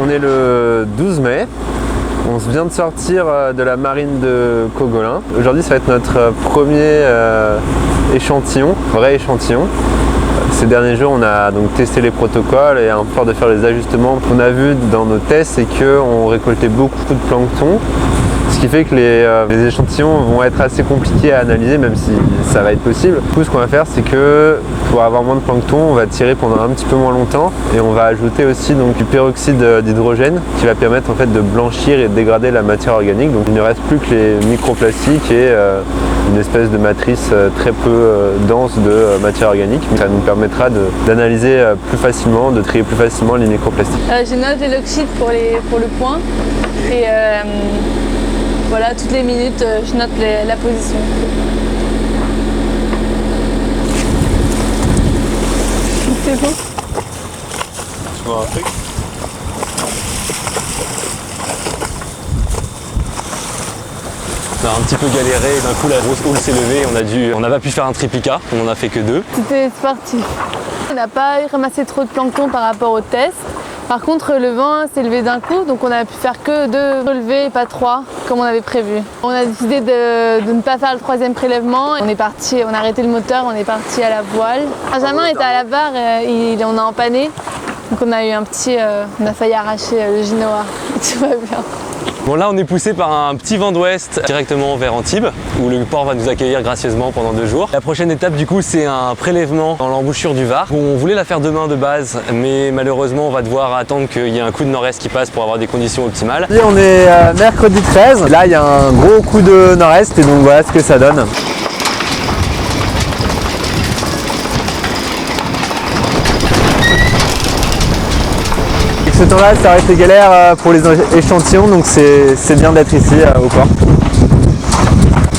On est le 12 mai. On vient de sortir de la marine de Cogolin. Aujourd'hui, ça va être notre premier échantillon, vrai échantillon. Ces derniers jours, on a donc testé les protocoles et à force de faire les ajustements qu'on a vu dans nos tests, c'est qu'on récoltait beaucoup de plancton. Ce qui fait que les échantillons vont être assez compliqués à analyser, même si ça va être possible. Du coup, ce qu'on va faire, c'est que pour avoir moins de plancton, on va tirer pendant un petit peu moins longtemps et on va ajouter aussi donc, du peroxyde d'hydrogène qui va permettre en fait, de blanchir et de dégrader la matière organique. Donc il ne reste plus que les microplastiques et une espèce de matrice très peu dense de matière organique. Ça nous permettra d'analyser plus facilement, de trier plus facilement les microplastiques. Je note l'oxyde pour le point et voilà, toutes les minutes, je note la position. C'est bon. Tu vois un truc ? On a un petit peu galéré, d'un coup la grosse houle s'est levée, on n'a pas pu faire un triplica, on n'en a fait que 2. C'était sportif. On n'a pas ramassé trop de plancton par rapport au test. Par contre, le vent s'est levé d'un coup, donc on a pu faire que 2 relevés et pas 3, comme on avait prévu. On a décidé de ne pas faire le 3e prélèvement. On a arrêté le moteur, on est parti à la voile. Benjamin était à la barre, on a empanné. Donc on a eu on a failli arracher le Genoa. Tout va bien. Bon là on est poussé par un petit vent d'ouest directement vers Antibes où le port va nous accueillir gracieusement pendant 2 jours. La prochaine étape du coup c'est un prélèvement dans l'embouchure du Var. On voulait la faire demain de base mais malheureusement on va devoir attendre qu'il y ait un coup de nord-est qui passe pour avoir des conditions optimales. Et on est mercredi 13, là il y a un gros coup de nord-est et donc voilà ce que ça donne. Ce temps-là, ça aurait été galère pour les échantillons, donc c'est bien d'être ici au port.